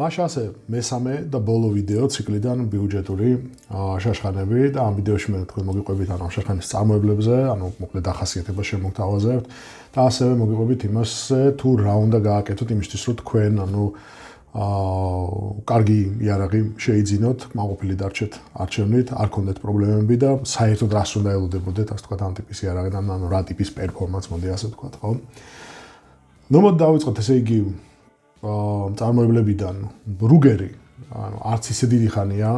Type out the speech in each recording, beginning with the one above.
მაშ ასე მესამე და ბოლო ვიდეო ციკლიდან ბიუჯეტური შაშხანები და ამ ვიდეოში მე თქვენ მოგიყვებით ამ შაშხანის წარმოებლებზე, მოკლედ ახასიათებას შემოგთავაზებთ და ასევე მოგიყვებით იმასზე თუ რა უნდა გააკეთოთ იმისთვის რომ თქვენ კარგი იარაღი შეიძინოთ, კმაყოფილი დარჩეთ არჩევნით, არ გქონდეთ პრობლემები და საერთოდ რას უნდა ელოდებოდეთ, ასე ვთქვათ, ამ ტიპის იარაღიდან, რა ტიპის პერფორმანს მოდი ასე ვთქვათ, ხო? მოდი დავიწყოთ ესე იგი წარმოებლებიდან რუგერი, არც ისე დიდი ხანია,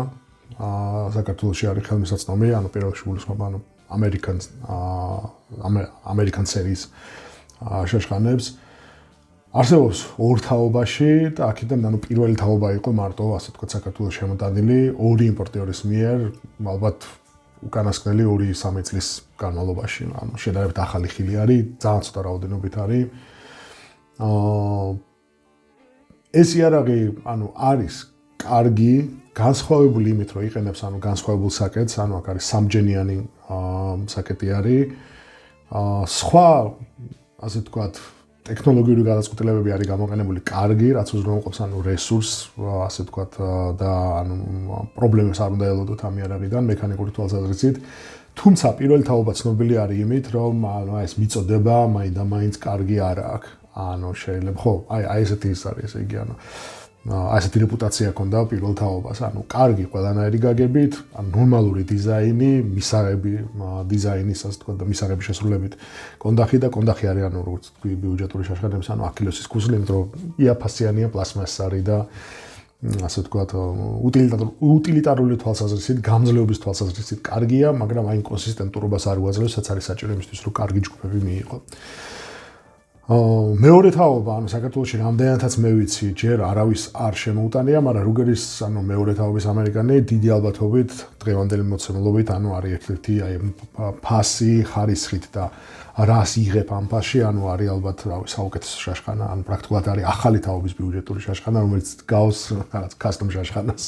საქართველოში არის ხელმისაწვდომი, პირველში გულისხმობა ამერიკან სერიის შაშხანებს. არსებობს ორ თაობაში და აქედან პირველი თაობა იყო მარტო, ასე ვთქვათ, საქართველოს შემოტანილი ორი იმპორტიორის მიერ, ალბათ უკანასკნელი 2-3 წლის განმავლობაში, შედარებით ახალი ხილი არის, ძალიან ცოტა რაოდენობით არის. ეს იარაღი, არის კარგი, განსხვავებული იმით, რომ იყენებს განსხვავებულ საკეთს, აქ არის სამჯენიანი საკეთი არის. სხვა, ასე ვთქვათ, ტექნოლოგიური გადაწყვეტილებები არის გამოყენებული კარგი, რაც უზრუნველყოფს რესურსს, ასე ვთქვათ, და პრობლემებს არ უნდა ელოდოთ ამ იარაღიდან მექანიკური თვალსაზრისით. თუმცა პირველი თაობა ცნობილი არის იმით, რომ ეს მიწოდება მაინდა-მაინც კარგი არ აქვს. შეიძლება, ხო, ესეთი ის არის, ესე იგი, ესეთი რეპუტაცია ჰქონდა პირველ თაობას, კარგი ყველანაირი გაგებით, ნორმალური დიზაინი, მისაღები დიზაინის, ასე ვთქვათ, და მისაღების შესრულებით კონდახი და კონდახი არის, როგორც თქვი, ბიუჯეტური შაშხანების, აქილოსის ქუსლი, იმიტომ რომ იაფასიანია, პლასმასის არის და ასე ვთქვათ, უტილიტარული თვალსაზრისით, გამძლეობის თვალსაზრისით კარგია, მაგრამ აი კონსისტენტურობას არ უაძლევს, რაც არის საჭირო იმისთვის, რომ კარგი ჯგუფები მიიღო. მეორე თაობა, საქართველოში რამდენადაც მე ვიცი, ჯერ არავის არ შემოუტანია, მაგრამ რუგერის, მეორე თაობის ამერიკანი დიდი ალბათობით დღევანდელი მოცემულობით, არის ერთ-ერთი ფასი, ხარისხით და რას იღებ ამ ფასში, არის ალბათ, საუკეთესო შაშხანა, პრაქტიკულად არის ახალი თაობის ბიუჯეტური შაშხანა, რომელიც გავს რაღაც custom შაშხანას.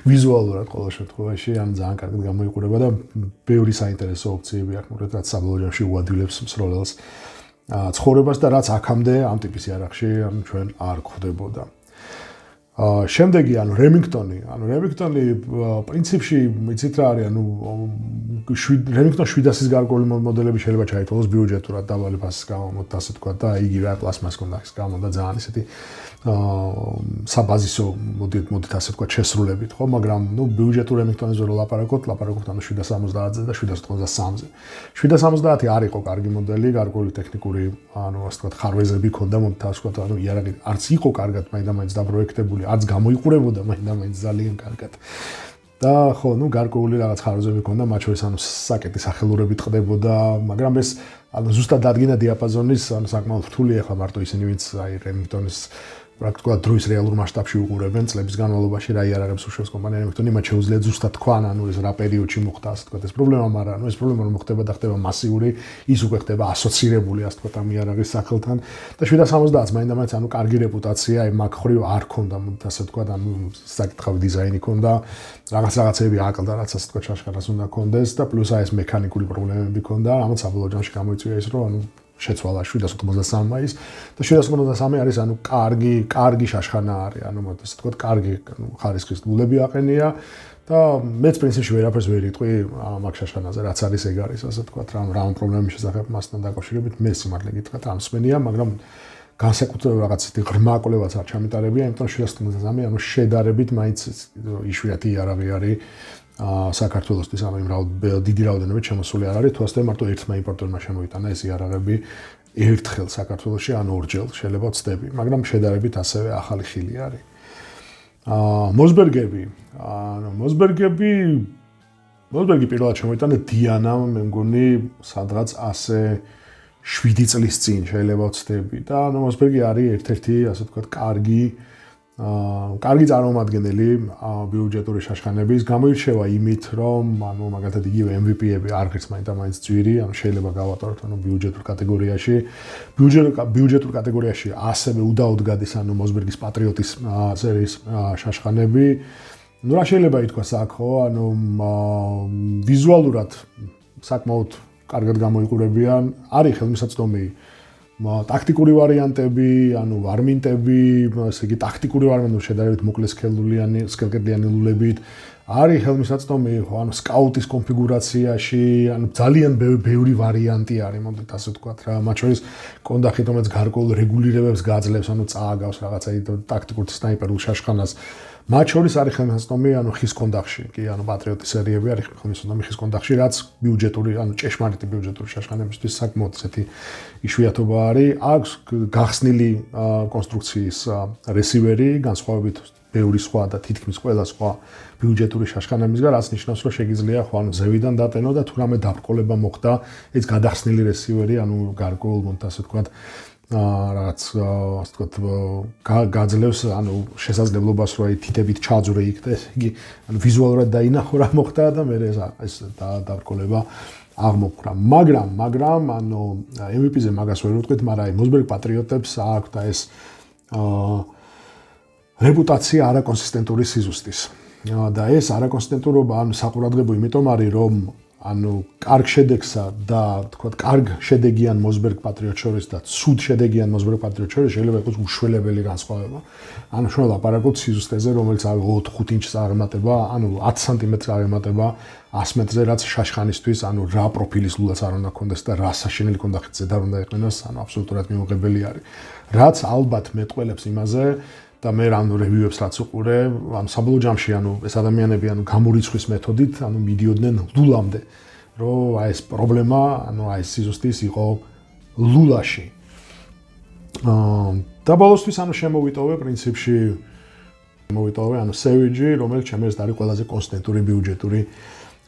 ვიზუალურად ყოველ შემთხვევაში, ძალიან კარგად გამოიყურება და ბევრი საინტერესო ოპციები აქვს, რაც საბოლოო ჯამში უადვილებს მსროლელს. ცხოვრებას და რაც აქამდე ამ ტიპის იარაღში ჩვენ არ გვხვდებოდა. შემდეგი, რემინგტონი, რემინგტონი პრინციპში იცით რა არის, რემინგტონ 700-ის გარკვეული მოდელები შეიძლება ჩაითვალოს ბიუჯეტურად დაბალი ფასის გამო, ასე ვთქვათ, და იგივე პლასმას კონდახის გამო და ძალიან ისეთი საბაზისო მოდით ასე ვთქვათ შესრულებით, ხო, მაგრამ ბიუჯეტურ რემინგტონებზე რო ლაპარაკობთ 770-ზე და 793-ზე. 770 არ იყო კარგი მოდელი, გარკვეული ტექნიკური, ასე ვთქვათ, ხარვეზები ჰქონდა, ასე ვთქვათ, იარაღი არც იყო კარგად მაინდა-მაინც დაპროექტებული, არც გამოიყურებოდა მაინდა-მაინც ძალიან კარგად. და ხო, გარკვეული რაღაც ხარვეზები ჰქონდა, მათ შორის საკეტი სახელურებით ყდებოდა, მაგრამ ეს ზუსტად დადგენა დიაპაზონის საკმაოდ რთულია, ახლა მარტო ისინი, ვინც რემინგტონის პრაქტიკულად დროის რეალურ მასშტაბში უყურებენ წლების განმავლობაში რა იარაღებს უშვებს კომპანია რემინგტონი, მათ შეუძლიათ ზუსტად თქვან, ეს რა პერიოდში მოხდა, ასე ვთქვათ, ეს პრობლემა, მაგრამ ეს პრობლემა რომ მოხდება და ხდება მასიური, ის უკვე ხდება ასოცირებული, ასე ვთქვათ, ამ იარაღის სახელთან და 770-ს მაინდა-მაინც კარგი რეპუტაცია, მაგ ხრივ არ ჰქონდა, ასე ვთქვათ, საკითხავი დიზაინი ჰქონდა, რაღაცეები აკლდა, რაც ასე ვთქვათ, შაშხანას უნდა ჰქონდეს და პლუს ეს მექანიკური პრობლემები ჰქონდა, რამაც საბოლოო ჯამში გამოიწვია ის, რომ შეცვალა 783-ის და 783 არის კარგი შაშხანა არის, ასე ვთქვათ, კარგი ხარისხის გულები აყენია და მეც პრინციპში ვერაფერს ვერ იტყვი მაგ შაშხანაზე, რაც არის ეგ არის, ასე ვთქვათ, რა პრობლემის შესახებ მასთან დაკავშირებით მე სიმართლე გითხრათ, ამ მსმენია, მაგრამ განსაკუთრებით რაღაც ისეთი ღრმა კვლევაც არ ჩამიტარებია, იმიტომ 783 შედარებით მაინც იშვიათი იარაღი არის საქართველოსთვის, დიდი რაოდენობით შემოსული არ არის, თუ ასე მარტო ერთმა იმპორტორმა შემოიტანა ეს იარაღები ერთხელ საქართველოში, ორჯერ შეიძლება ვცდები, მაგრამ შედარებით ასევე ახალი ხილი არის. მოზბერგი პირველად შემოიტანა დიანამ, მე მგონი, სადღაც ასე 7 წლის წინ შეიძლება ვცდები და მოზბერგი არის ერთ-ერთი, ასე ვთქვათ, კარგი წარმომადგენელი ბიუჯეტური შაშხანების, გამოირჩევა იმით, რომ მაგალითად იგივე MVP-ები არ ღირს მაინდა-მაინც ძვირი, შეიძლება გავატაროთ ბიუჯეტურ კატეგორიაში. ბიუჯეტურ კატეგორიაში ასევე უდაოდ გადის მოზბერგის პატრიოტის სერიის შაშხანები. რა შეიძლება ითქვას აქ, ხო, ვიზუალურად საკმაოდ კარგად გამოიყურებიან, არის ხელმისაწვდომი ტაქტიკური ვარიანტები, ანუ ვარმინტები, ესე იგი ტაქტიკური ვარიანტები შედარებით მოკლესკელკედლიანი ლულებით. არის ხელმისაწვდომი, ანუ სკაუტის კონფიგურაციაში, ანუ ძალიან ბევრი ვარიანტი არის, მომდით ასე ვთქვათ რა. მათ შორის კონდახით, რომელიც გარკვეულ რეგულირებებს გაძლევს, ანუ წააგავს რაღაცა ტაქტიკურ სნაიპერულ შაშხანას. მათ შორის არის ხელმისაწვდომი, ანუ ხის კონდახში, კი, ანუ პატრიოტის სერიები არის ხელმისაწვდომი ხის კონდახში, რაც ბიუჯეტური, ანუ ჭეშმარიტი ბიუჯეტური შაშხანებისთვის საკმაოდ ესეთი იშვიათობა არის. აქვს გახსნილი კონსტრუქციის რესივერი, განსხვავებით ბევრი სხვა და თითქმის ყველა სხვა ბიუჯეტური შაშხანებისგან, რაც ნიშნავს, რომ შეგიძლია ხო ანუ ზევიდან დატენო და თუ რამე დაბრკოლება მოხდა, ეს გადახსნილი რესივერი, ანუ გარკვეულ მომთ ასე ვთქვათ, რაღაც ასე ვთქვათ, გაძლევს, ანუ შესაძლებლობას, რომ თითებით ჩაძვრე იქ და ესე იგი, ანუ ვიზუალურად დაინახო რა მოხდა და მე ეს დაბრკოლება აღმოფხვრა. მაგრამ ანუ MVP-ზე მაგას ვერ ვიტყვით, მაგრამ აი Mossberg Patriots-ებს აქვს და ეს რეპუტაცია არაკონსისტენტური სიზუსტის. და ეს არაკონსისტენტურობა ანუ საყურადღებო იმიტომ არის, რომ ანუ კარგ შედეგსა და თქვათ კარგ შედეგიან Mossberg Patriots შორის და ცუდ შედეგიან Mossberg Patriots შორის შეიძლება იყოს უშველებელი განსხვავება. ანუ ჩვენ ვლაპარაკობთ სიზუსტეზე, რომელიც არის 4-5 ინჩს აღემატება, ანუ 10 სანტიმეტრს აღემატება 100 მეტრზე, რაც შაშხანისთვის, ანუ რა პროფილის ლულაც არ უნდა ქონდეს და რა საშენელი კონდახით ზედა უნდა იყენოს, ანუ აბსოლუტურად მიუღებელი არის. რაც ალბათ მეტყველებს იმაზე და მე რამ რევიუებს რაც უყურე, ანუ საბოლოო ჯამში ანუ ეს ადამიანები ანუ გამორიცხვის მეთოდით ანუ მიდიოდნენ ლულამდე, რომ აი ეს პრობლემა, ანუ აი ეს სიზუსტის იყო ლულაში. და ბოლოსთვის ანუ შემოვიტოვე პრინციპში ანუ Savage, რომელიც ჩემს არის ყველაზე კონსტანტური ბიუჯეტური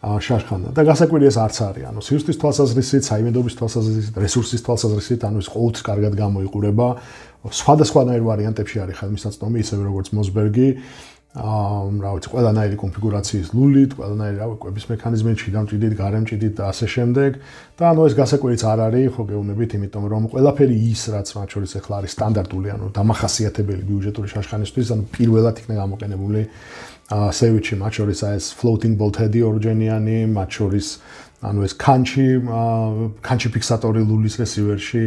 შაშხანა და გასაკვირი ეს არც არის, ანუ სიზუსტის თვალსაზრისით, საიმედობის თვალსაზრისით, რესურსის თვალსაზრისით, ანუ ეს ყოველთვის კარგად გამოიყურება. სხვადასხვანაირ ვარიანტებში არის ხელმისაწვდომი, ისევე როგორც Mossberg-ი, რა ვიცი, ყველანაირი კონფიგურაციის ლულით, ყველანაირი რავი, კვების მექანიზმით, შიდამჭიდით, გარემჭიდით და ასე შემდეგ. და ანუ ეს გასაკვირიც არ არის, ხო გეუბნებით, იმიტომ რომ ყველაფერი ის, რაც მათ შორის ახლა არის სტანდარტული, ანუ დამახასიათებელი ბიუჯეტური შაშხანისთვის, ანუ პირველად იქნა გამოყენებული Savage-ი, მათ შორის ეს floating bolt head-ი ორჯენიანი, მათ შორის ანუ ეს კანჩი ფიქსატორი ლულის რესივერში,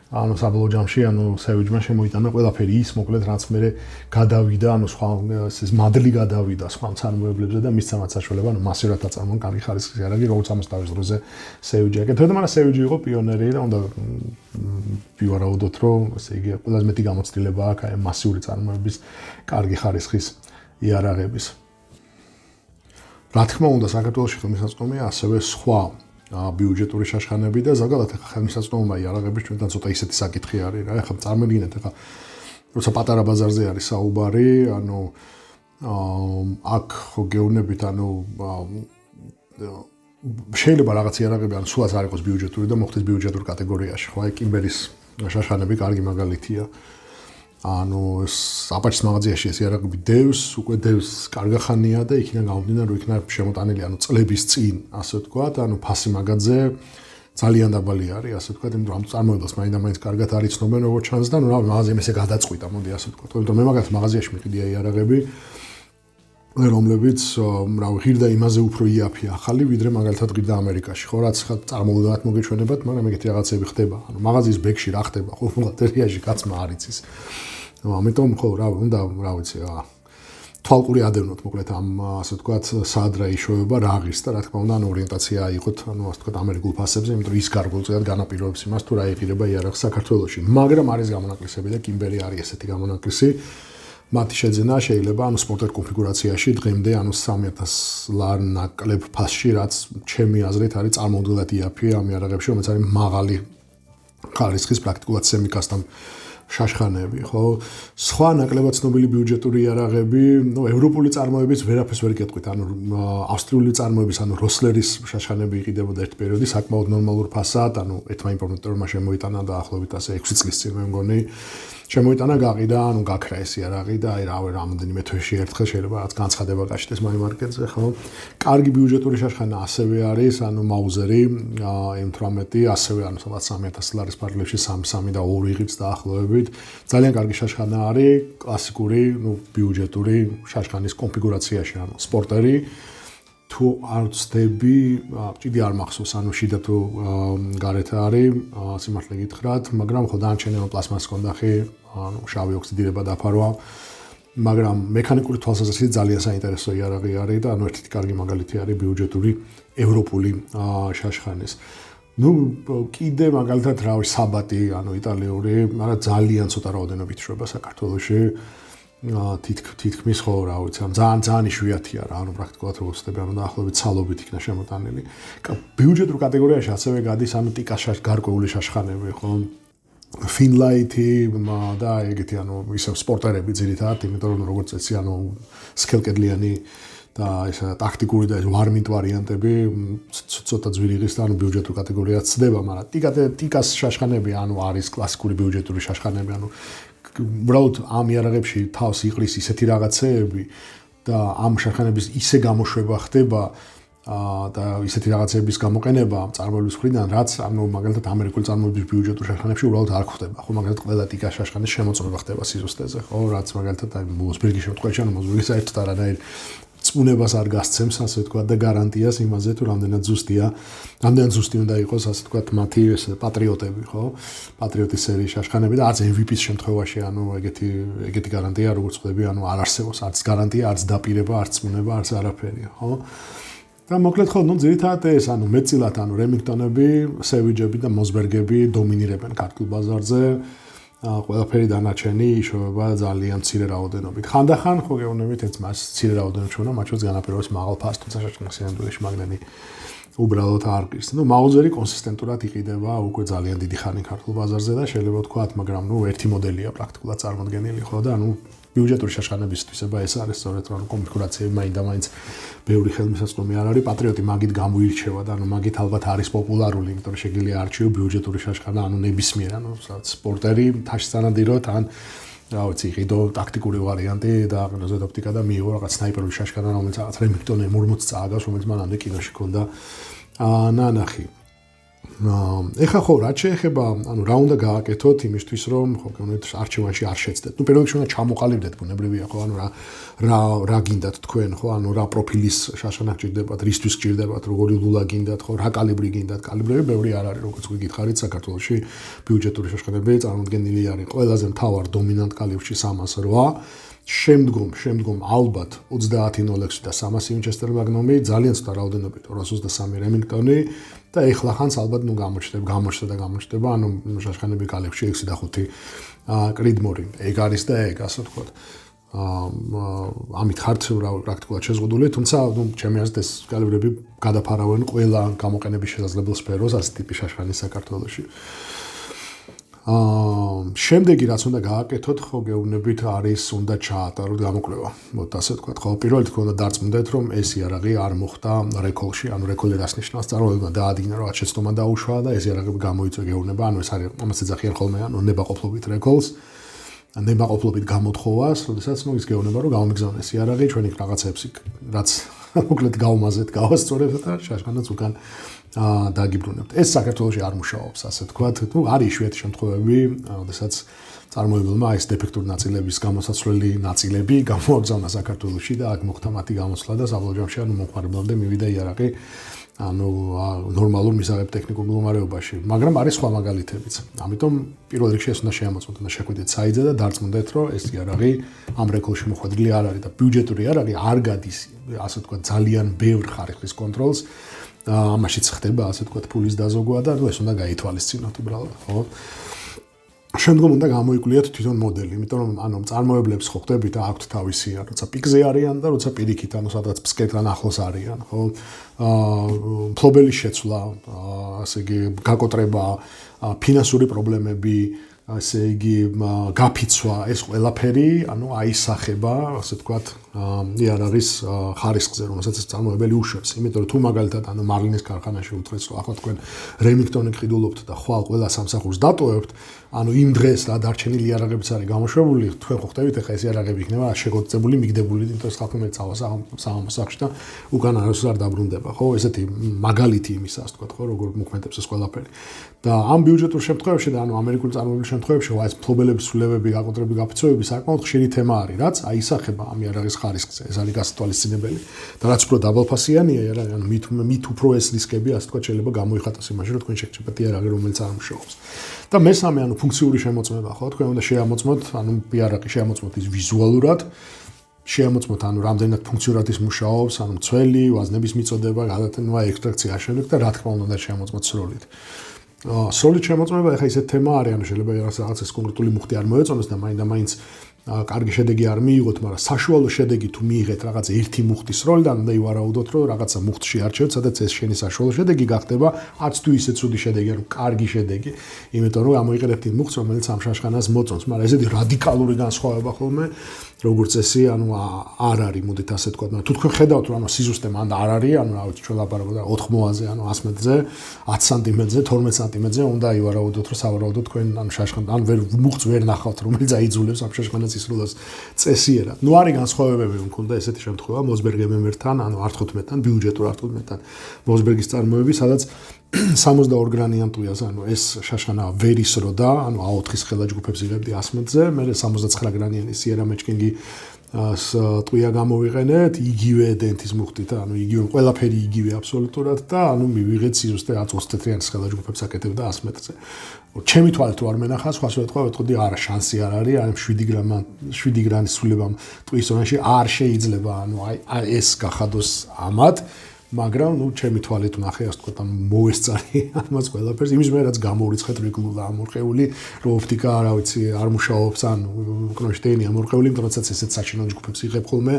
ანუ საბოლოო ჯამში, ანუ Savage-მა შემოიტანა ყველაფერი ის, მოკლედ რაც მე გადავიდა, ანუ სხვა ეს მადლი გადავიდა სხვა მწარმოებლებზე და მისცა მათ საშუალება, ანუ მასიურად აწარმოონ კარგი ხარისხის იარაღი, როგორც ამას თავის დროზე Savage-ი აკეთებდა, მაგრამ Savage იყო პიონერი და უნდა ვივარაუდოთ, რომ ესე იგი ყველაზე მეტი გამოცდილება აქვს აი მასიური წარმოების კარგი ხარისხის იარაღების. რა თქმა უნდა, საქართველოში ხელმისაწვდომია ასევე სხვა ბიუჯეტური შაშხანები და ზოგადად ხელმისაწვდომობა იარაღების ჩვენთან ცოტა ისეთი საკითხი არის რა. ახლა წარმოგიდგენთ, ახლა როცა პატარა ბაზარზე არის საუბარი, ანუ აქ ხო გეუბნებით, ანუ შეიძლება რაღაც იარაღები ანუ სულაც არ იყოს ბიუჯეტური და მოხდეს ბიუჯეტურ კატეგორიაში, ხო? აი კიმბერის შაშხანები კარგი მაგალითია. ანუ აპაჩის მაღაზიაში ეს იარაღები დევს, უკვე დევს კარგახანია და იქიდან გამომდინარე, რომ იქნა შემოტანილი, ანუ წლების წინ, ასე ვთქვათ, ანუ ფასი მაგაძე ძალიან დაბალი არის, ასე ვთქვათ, იმიტომ რომ ამ წარმოებელს მაინდა-მაინც კარგად არ იცნობენ, როგორც ჩანს და ნუ რა მაღაზიამ ესე გადაწყვიტა, მოდი ასე ვთქვათ. იმიტომ მე მაგათ მაღაზიაში მიყიდია იარაღები, რომლებიც რა ღირდა იმაზე უფრო იაფია ახალი, ვიდრე მაგალითად ღირდა ამერიკაში, ხო, რაც წარმოუდგენლად მოგეჩვენებათ, მაგრამ ეგეთი რაღაცები ხდება. ანუ მაღაზიის ბეგში რა ხდება, ხო, ბუღალტერიაში კაცმა არ იცის. ამიტომ ხო, რა უნდა, რა ვიცი, თვალყური ადევნოთ, მოკლედ ამ ასე ვთქვათ, სად რა იშოვება, რა ღირს და რა თქმა უნდა, ორიენტაცია აიღოთ, ანუ ასე ვთქვათ, ამერიკულ ფასებზე, იმიტომ რომ ის გარკვეულწილად განაპირობებს იმას, თუ რა ეღირება იარაღს საქართველოში. მაგრამ არის გამონაკლისები და კიმბერი არის ესეთი გამონაკლისი. მათი შეძენა შეიძლება ანუ სპორტერ კონფიგურაციაში დღემდე ანუ 3000 ლარ ნაკლებ ფასში, რაც ჩემი აზრით არის წარმოუდგენლად იაფი ამ იარაღებში, რომელიც არის მაღალი ხარისხის პრაქტიკულად semi-custom შაშხანები, ხო? სხვა ნაკლებად ცნობილი ბიუჯეტური იარაღები, ნუ ევროპული წარმოების ვერაფერს ვერ გეტყვით, ანუ ავსტრიული წარმოების, ანუ როსლერის შაშხანები იყიდებოდა ერთ პერიოდი საკმაოდ ნორმალურ ფასად, ანუ ერთმა იმპორტატორმა შემოიტანა დაახლოებით ასე 6 წლის წინ მე მგონი შემოიტანა გაყიდა, ანუ გაქრა ეს იარაღი და აი რავი რამდენიმე თვეში ერთხელ შეიძლება რაც განცხადება გაჩნდეს მაიმარკეტზე, ხო? კარგი ბიუჯეტური შაშხანა ასევე არის, ანუ მაუზერი M18, ასევე ანუ სადღაც 3000 ლარის ფარგლებში 3 და 2 ღირს დაახლოებით. ძალიან კარგი შაშხანა არის, კლასიკური, ნუ ბიუჯეტური შაშხანის კონფიგურაციაში, ანუ სპორტერი. თუ არ ვწდები, ჭიდი არ მახსოვს, ანუ შიდა თუ გარეთ არის, სიმართლე გითხრათ, მაგრამ ხო დანარჩენებმა პლასმასი ჰქონდა ხი, ანუ შავი ოქსიდირება დაფარვა. მაგრამ მექანიკური თვალსაზრისით ძალიან საინტერესო იარაღი არის და ანუ ერთ-ერთი კარგი მაგალითი არის ბიუჯეტური ევროპული შაშხანის. ნუ კიდე მაგალითად რავი საბატი, ანუ იტალიური, მაგრამ ძალიან ცოტა რაოდენობით შრება საქართველოში. თითქმის ხო რა ვიცი, ძალიან იშვიათია რა, ანუ პრაქტიკულად როგორც ვთქვი, ანუ დაახლოებით ცალობით იქნა შემოტანილი. ბიუჯეტურ კატეგორიაში ასევე გადის ანუ ტიკაშაშ გარკვეული შაშხანები, ხო? ფინლაითი და ეგეთი ანუ ისევ სპორტერები ძირითადად, იმიტომ რომ როგორც წესი, ანუ სქელკედლიანი და ესა ტაქტიკური და ვარმით ვარიანტები ცოტა ძვირიღის და ანუ ბიუჯეტურ კატეგორიას ცდება, მაგრამ ტიკას შაშხანები ანუ არის კლასიკური ბიუჯეტური შაშხანები, ანუ უბრალოდ ამ იარაღებში თავს იყრის ისეთი რაღაცეები და ამ შაშხანების ისე გამოშვება ხდება და ისეთი რაღაცების გამოყენება წარმოების მხრიდან, რაც ანუ მაგალითად ამერიკული წარმოების ბიუჯეტურ შაშხანებში უბრალოდ არ ხდება. ხო, მაგალითად ყველა ტიკა შაშხანის შემოწმება ხდება სიზუსტეზე, ხო, რაც მაგალითად აი მოსბერგის შემთხვევაში, ანუ მოსბერგი საერთოდ არანაირ წუნებას არ გასცემს, ასე ვთქვათ, და გარანტიას იმაზე, თუ რამდენად ზუსტია, რამდენად ზუსტი უნდა იყოს, ასე ვთქვათ, მათი პატრიოტები, ხო? პატრიოტის სერიის შაშხანები და არც MVP-ის შემთხვევაში, ანუ ეგეთი გარანტია, როგორც ხვდები, ანუ არ არსებობს, არც გარანტია, არც დაპირება, არც წუნება, არც არაფერი, ხო? და მოკლედ ხო, ნუ ძირითადად ეს, ანუ მეტწილად, ანუ რემინგტონები, სევიჯები და მოსბერგები დომინირებენ ქართულ ბაზარზე. ყველაფერი დანარჩენი იშოვება ძალიან მცირე რაოდენობით. ხანდახან ხო გეუბნებით, ეს მას მცირე რაოდენობით შევნა, მათ შორის განაპირობებს მაღალ ფასს, თუმცა შაშხანაში მაგდენი უბრალოდ არ ყრის. ნუ მაუზერი კონსისტენტურად იყიდება უკვე ძალიან დიდი ხანი ქართულ ბაზარზე და შეიძლება ვთქვათ, მაგრამ ნუ ერთი მოდელია პრაქტიკულად წარმოდგენილი, ხო და ანუ ბიუჯეტური შაშხანებისთვისება ეს არის სწორედ რომ კონფიგურაციები მაინდა-მაინც ბევრი ხელმისაწვდომი არ არის, პატრიოტი მაგით გამოირჩევა და ანუ მაგით ალბათ არის პოპულარული, იმიტომ რომ შეგიძლია არჩიო ბიუჯეტური შაშხანა, ანუ ნებისმიერ, ანუ სპორტერი თაშსანადიროთ ან რა ვიცი, იყიდო ტაქტიკური ვარიანტი და აღნაზეთ ოპტიკა და მიიღო რაღაც სნაიპერული შაშხანა, რომელიც რაღაც რემინგტონ M40 წააგავს, რომელიც მანამდე კინოში ჰქონდა ნანახი. ეხა ხო, რაც შეეხება, ანუ რა უნდა გააკეთოთ იმისთვის, რომ ხო, გეუბნებით, არჩევანში არ შეცდეთ. ნუ პირველ რიგში უნდა ჩამოყალიბდეთ, ბუნებრივია ხო, ანუ რა გინდათ თქვენ, ხო, ანუ რა პროფილის შაშხანა გჭირდებათ, რისთვის გჭირდებათ, როგორი ლულა გინდათ, ხო, რა კალიბრი გინდათ. კალიბრები ბევრი არ არის, როგორც გითხარით, საქართველოში ბიუჯეტური შაშხანები წარმოდგენილი არის. ყველაზე მთავარ დომინანტ კალიბრში 308 შემდგომ ალბათ 30-0-6 და 300 ვინჩესტერ მაგნუმი, ძალიან ცოტა რაოდენობით 223 რემინგტონი და ეხლა ხანს ალბათ ნუ გამოჩნდება, ანუ შაშხანები კალიბრში 6 და 5 კრიდმორი. ეგ არის და ეგ, ასე ვთქვათ. ამით ხართ პრაქტიკულად შეზღუდული, თუმცა ნუ ჩემი აზრით ეს კალიბრები გადაფარავენ ყველა გამოყენების შესაძლებელ სფეროს ასეთი ტიპის შაშხანის საქართველოში. შემდეგი რაც უნდა გააკეთოთ, ხო გეუბნებით, არის უნდა ჩაატაროთ გამოკვლევა. მოთ ასე ვთქვათ, ხო პირველ რიგში უნდა დარწმუნდეთ, რომ ეს იარაღი არ მოხდა რეკოლში, ანუ რეკოლი რას ნიშნავს, წარმოუდგინე დაადგინა, რომ შეცდომა დაუშვა და ეს იარაღები გამოიწვია გეუბნება, ანუ ეს არის ამას ეძახიან ხოლმე, ანუ ნებაყოფლობით რეკოლს, ნებაყოფლობით გამოთხოვას, როდესაც ნუ ის გეუბნება, რომ გამომიგზავნეს იარაღი, ჩვენ იქ რაღაცებს რაც მოკლედ გავმაზეთ, გავასწორებთ და შაშხანაც უკან დაგიბრუნებთ. ეს საქართველოში არ მუშაობს, ასე ვთქვათ. ნუ არის იშვიათი შემთხვევები, როდესაც წარმოებელმა ეს დეფექტური ნაწილების გამოსაცვლელი ნაწილები გამოაგზავნა საქართველოში და აქ მოხდა მათი გამოსვლა და საბოლოო ჯამში ანუ მომხმარებლამდე მივიდა იარაღი ანუ ნორმალურ მისაღებ ტექნიკურ მდგომარეობაში. მაგრამ არის სხვა მაგალითებიც. ამიტომ პირველ რიგში ეს უნდა შეამოწმოთ და შეხვიდეთ საიტზე და დარწმუნდეთ, რომ ეს იარაღი ამ რეკოლში მოხვედრილი არ არის და ბიუჯეტური იარაღი არ გადის, ასე ვთქვათ, ძალიან ბევრ ხარისხის კონტროლს. ამაშიც ხდება, ასე ვთქვათ, ფულის დაზოგვა და ეს უნდა გაითვალისწინოთ უბრალოდ, ხო? შემდგომ უნდა გამოიკვლიათ თვითონ მოდელი, იმიტომ რომ ანუ წარმოებლებს ხო ხდებით და აქვთ თავისი, როცა პიკზე არიან და როცა პირიქით, ანუ სადაც ფსკეთთან ახლოს არიან, ხო? მფლობელის შეცვლა, ასე იგი, გაკოტრება, ფინანსური პრობლემები, ასე იგი, გაფიცვა, ეს ყველაფერი, ანუ აისახება, ასე ვთქვათ, იარაღის ხარისხზე, რომელსაც წარმოებელი უშვებს. იმიტომ რომ თუ მაგალითად ანუ მარლინის ქარხანაში უთხრეს, რომ ახლა თქვენ რემინგტონი ყიდულობთ და ხვალ ყველა სამსახურს დატოვებთ, ანუ იმ დღეს რა დარჩენილი იარაღებიც არის გამოშვებული, თქვენ ხო ხდებით, ეხლა ეს იარაღები იქნება შეგოწებული, მიგდებული, იმიტომ რომ ხალხი მეცავა საღამოსახში და უკან არასდროს არ დაბრუნდება, ხო? ესეთი მაგალითი იმისა, ასე ვთქვათ, ხო, როგორ მოქმედებს ეს ყველაფერი. და ამ ბიუჯეტურ შემთხვევებში და ანუ ამერიკული წარმოების შემთხვევებში, ეს მფლობელების ცვლილებები, გაკოტრები, გაფიცვები საკმაოდ ხშირი თემა არის, რაც აისახება ამ იარაღის ხარისხზე. ეს არის გასათვალისწინებელი. და რაც უფრო დაბალფასიანია, ანუ მით უფრო ეს რისკები, ასე თქვა, შეიძლება გამოიხატოს იმაში, რომ თქვენ შეგჭებათ იარაღი, რომელიც არ მუშაობს. და მესამე, ანუ ფუნქციური შემოწმება, ხო, თქვენ უნდა შეამოწმოთ, ანუ იარაღი შეამოწმოთ ის ვიზუალურად, შეამოწმოთ, ანუ რამდენად ფუნქციურად ის მუშაობს, ანუ მცველი, ვაზნების მიწოდება, გადატანა, ექსტრაქცია შედეგი და რა თქმა უნდა შეამოწმოთ სროლით. სროლით შემოწმება, ეხლა ისეთ თემა არის, ანუ შეიძლება რაღაც ეს კონკრეტული მუხტი არ მოეწონოს და მაინც კარგი შედეგი არ მიიღოთ, მაგრამ საშუალო შედეგი თუ მიიღეთ რაღაც ერთი მუხტის სროლიდან, უნდა ივარაუდოთ, რომ რაღაცა მუხტში არჩევთ, სადაც ეს შენი საშუალო შედეგი გახდება, არც თუ ისე ცუდი შედეგი, ანუ კარგი შედეგი, იმიტომ რომ გამოიყენებთ იმ მუხტს, რომელიც ამ შაშხანას მოწონს, მაგრამ ესეთი რადიკალური განსხვავება ხოლმე როგორც წესი, ანუ არ არის, მოდით ასე თქვა, მაგრამ თუ თქვენ ხედავთ, რომ ანუ სიზუსტე მანდ არ არის, ანუ რა ვიცი, ჩვენ ლაპარაკობთ 80-ზე, ანუ 100 მეტრზე, 10 სანტიმეტრზე, 12 სანტიმეტრზე, უნდა ივარაუდოთ, რომ სავარაუდოდ თქვენ ანუ შაშხან, ან მუხტს ვერ ნახავთ, რომელიც აიძულებს ამ შაშხანას ისრულოს წესიერად. ნუ არის განსხვავებები, მქონდა ესეთი შემთხვევა მოზბერგ-მემერთან, ანუ R15-თან, ბიუჯეტურ R15-თან, მოზბერგის წარმოები, სადაც 62 გრანიანტუია, ანუ ეს შაშხანა ვერ ისროდა, ანუ A4-ის ხელა ჯგუფებს იღებდი 100 მეტრზე, მე 69 გრანიანი Sierra Matchking-ი ტყვია გამოვიყენეთ, იგივე დენთის მუხტით, ანუ იგივე ყველაფერი იგივე აბსოლუტურად და ანუ მივიღეთ სიზუსტე 24-იანი ხელა ჯგუფებს აკეთებდა 100 მეტრზე. ჩემი თვალით თუ არ მენახა, სხვა შემთხვევაში ვეთქოდი, არა, შანსი არ არის, აი 7 გრანის სულებამ ტყვის ზონაში არ შეიძლება, ანუ აი ეს გახადოს ამად. მაგრამ ნუ ჩემი თვალით ვნახე, ასე ვთქვათ, მოესწარი ამას ყველაფერს. იმის მე რაც გამოურიცხეთ რეგულარულად ამორყეული, რომ ოპტიკა, რა ვიცი, არ მუშაობს, ანუ კრონშტეინი ამორყეული, იმიტომ რომ ესეც საჩინო ჯგუფებს იღებ ხოლმე,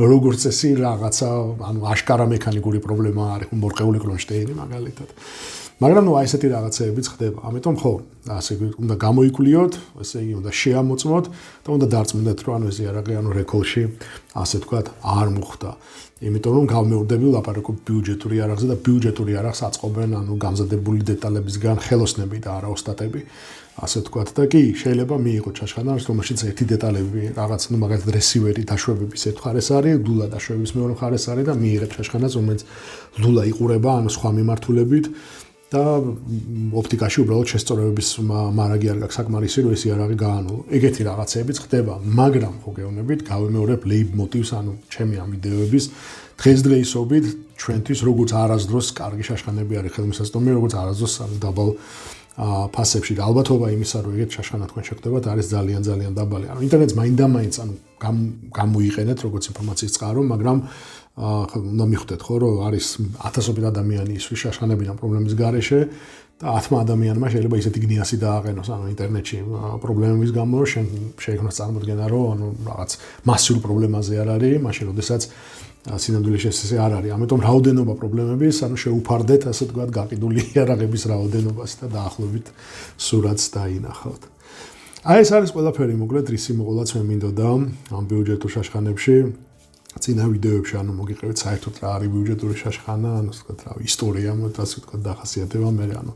როგორც წესი რაღაცა, ანუ აშკარა მექანიკური პრობლემა არის, მორყეული კრონშტეინი მაგალითად. მაგრამ ნუ აი ესეთი რაღაცეებიც ხდება. ამიტომ ხო, ასე უნდა გამოიკვლიოთ, ესე იგი უნდა შეამოწმოთ და უნდა დარწმუნდეთ, რომ ანუ ეს იარაღი ანუ რეკოლში, ასე ვთქვათ, არ მოხდა. იმიტომ რომ გავმეორდები ლაპარაკობ ბიუჯეტური იარაღზე და ბიუჯეტური იარაღს აწყობენ ანუ გამზადებული დეტალებისგან ხელოსნები და არა ოსტატები, ასე ვთქვათ. და კი, შეიძლება მიიღოთ შაშხანა, რომელშიც ერთი დეტალები, რაღაც, ნუ მაგალითად რესივერი დაშვებების ერთ მხარეს არის, ლულა დაშვების მეორე მხარეს არის და მიიღეთ შაშხანას, რომელიც ლულა იყურება, ანუ სხვა მიმართულებით. და ოპტიკაში უბრალოდ შესწორებების მარაგი არ გაქვს საკმარისი, რომ ეს იარაღი გაანულო. ეგეთი რაღაცეებიც ხდება, მაგრამ ხო გეუბნებით, გავემეორებ ლეიბ მოტივს, ანუ ჩემი ამ ვიდეოების დღესდღეობით ჩვენთვის როგორც არასდროს კარგი შაშხანები არის ხელმისაწვდომი, როგორც არასდროს დაბალ ფასებში და ალბათობა იმისა, რომ ეგეთ შაშხანა თქვენ შეგხვდებათ, არის ძალიან დაბალი. ანუ ინტერნეტს მაინდა-მაინც ანუ გამოიყენეთ როგორც ინფორმაციის წყარო, მაგრამ უნდა მიხვდეთ ხო, რომ არის ათასობით ადამიანი ისვის შაშხანებიდან პრობლემის გარეშე და 10 ადამიანმა შეიძლება ისეთი გნიასი დააყენოს ანუ ინტერნეტში პრობლემების გამო, რომ შენ შეიქმნას წარმოდგენა, რომ ანუ რაღაც მასიურ პრობლემაზე არ არის, მაშინ როდესაც სინამდვილეში ეს არ არის. ამიტომ რაოდენობა პრობლემების, ანუ შეუფარდეთ, ასე ვთქვათ, გაყიდული იარაღების რაოდენობას და დაახლოებით სურათს დაინახავთ. აი ეს არის ყველაფერი, მოკლედ, რისი მოყოლაც მე მინდოდა ამ ბიუჯეტურ შაშხანებში. წინა ვიდეოებში ანუ მოგიყევით საერთოდ რა არის ბიუჯეტური შაშხანა, ანუ ასე ვთქვათ, რავი, ისტორია, ასე ვთქვათ, დახასიათება, მე ანუ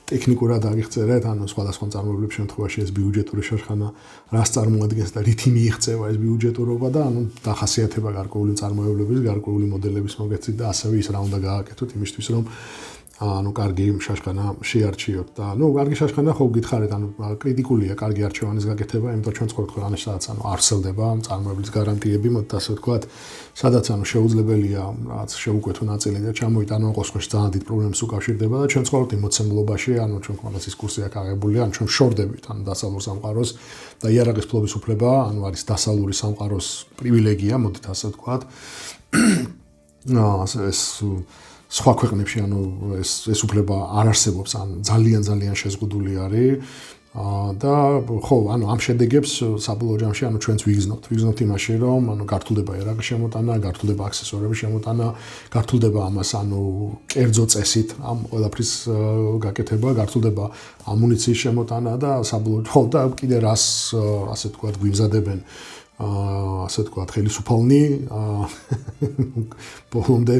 ტექნიკურად აღიწერეთ, ანუ სხვადასხვა წარმოებლების შემთხვევაში ეს ბიუჯეტური შაშხანა რას წარმოადგენს და რითი მიიღწევა ეს ბიუჯეტურობა და ანუ დახასიათება გარკვეული წარმოებლების, გარკვეული მოდელების მოგეცით და ასევე ის რა უნდა გააკეთოთ იმისთვის, რომ ანუ კარგი შაშხანა შეარჩიოთ და ნუ კარგი შაშხანა ხო გითხარით, ანუ კრიტიკულია კარგი არჩევანის გაკეთება, იმიტომ ჩვენ ცხოვრობთ ქვეყანაში, სადაც ანუ არ სელდება წარმოებლის გარანტიები, მოდით ასე ვთქვათ, სადაც ანუ შეუძლებელია რაღაც შეუკვეთო ნაწილი და ჩამოიტანო ყოსყოში ძალიან დიდ პრობლემებს უკავშირდება და ჩვენ ცხოვრობთ იმ მოცემულობაში, ანუ ჩვენ ქვეყანას ის კურსი აქვს აღებული, ანუ ჩვენ შორდებით ანუ დასავლურ სამყაროს და იარაღის ფლობის უფლება, ანუ არის დასავლური სამყაროს პრივილეგია, მოდით ასე ვთქვათ. ეს სხვა ქვეყნებში ანუ ეს უფლება არ არსებობს, ან ძალიან შეზღუდული არის და ხო, ანუ ამ შედეგებს საბოლოო ჯამში ანუ ჩვენც ვიგზნობთ იმაში, რომ ანუ გართულდება იარაღის შემოტანა, გართულდება აქსესუარების შემოტანა, გართულდება ამას ანუ კერძო წესით ამ ყველაფრის გაკეთება, გართულდება ამუნიციის შემოტანა და საბოლოოდ ხო და კიდე რას ასე ვთქვათ გვიმზადებენ ასე ვთქვათ ხელისუფალნი ბოლომდე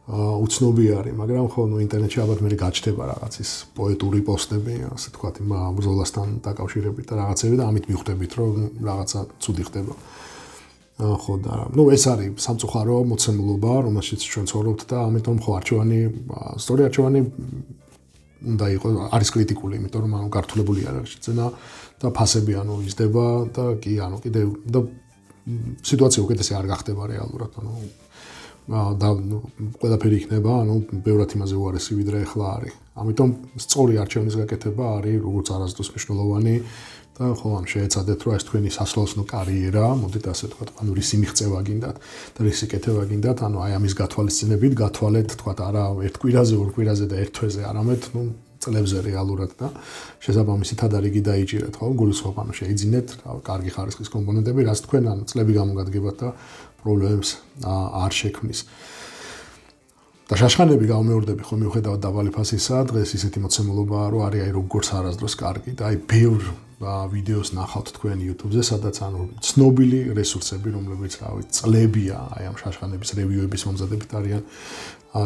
უცნობი არის, მაგრამ ხო ნუ ინტერნეტში ალბათ მე გაჩნდება რაღაც ის პოეტური პოსტები, ასე ვთქვათ, იმ ბრძოლასთან დაკავშირებით და რაღაცები და ამით მიხვდებით, რომ რაღაცა ცუდი ხდება. ხო და ნუ ეს არის სამწუხარო მოცემულობა, რომელშიც ჩვენ ცხოვრობთ და ამიტომ ხო არჩევანი, სწორი არჩევანი უნდა იყოს, არის კრიტიკული, იმიტომ რომ ანუ გართულებული არ არის შეძენა და ფასები ანუ იზრდება და კი ანუ კიდევ და სიტუაცია უკეთესი არ გახდება რეალურად, და ყველაფერი იქნება, ბევრად იმაზე უარესი ვიდრე ახლა არის. ამიტომ სწორი არჩევნის გაკეთება არის როგორც არასდროს მნიშვნელოვანი და ხო ამ შეეცადეთ რომ ეს თქვენი სასულელო კარიერა, მოდით ასე ვთქვათ, რისი მიღწევა გინდათ და რისი კეთება გინდათ, აი ამის გათვალისწინებით გათვალეთ, თქვათ არა ერთ კვირაზე, ორ კვირაზე და ერთ თვეზე, არამედ წლებზე რეალურად და შესაბამისი თადარიგი დაიჭირეთ, ხო? გულისხმობ, შეიძინეთ კარგი ხარისხის კომპონენტები, რაც თქვენ წლები გამოგადგებათ და პრობლემებს არ შექმნის. და შაშხანები გამეორდები ხო მიუხედავად დაბალი ფასისა, დღეს ისეთი მოცემულობაა, რომ არის აი როგორც არასდროს კარგი და აი ბევრ ვიდეოს ნახავთ თქვენ YouTube-ზე, სადაც ცნობილი რესურსები, რომლებიც წლებია აი ამ შაშხანების რევიუების მომზადებით არიან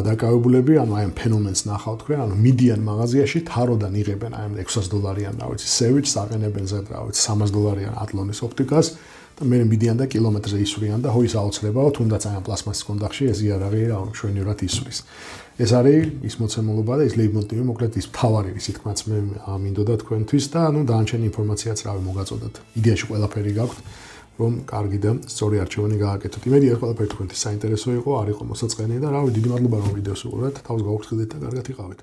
დაკავებულები, აი ამ ფენომენს ნახავთ თქვენ, მიდიან მაღაზიაში, თაროდან იღებენ აი ამ $600-იან, სევიჩს აყენებენ ზედ $300 ატლონის ოპტიკას და მე მიდიან და კილომეტრზე ისვრიან და ის აუცლებაა, თუნდაც აი ამ პლასმასის კონდახში ეს იარაღი შვენივრად ისვრის. ეს არის ის მოცემულობა და ის ლეიტმოტივი, მოკლედ ის მთავარი რისი თქმაც მე მინდოდა თქვენთვის და დანარჩენი ინფორმაციაც მოგაწოდოთ. იდეაში ყველაფერი გაქვთ, რომ კარგი და სწორი არჩევანი გააკეთოთ. იმედია ყველაფერი თქვენთვის საინტერესო იყო, არ იყო მოსაწყენი და დიდი მადლობა რომ ვიდეოს უყურეთ. თავს გაუხსნით და კარგად იყავით.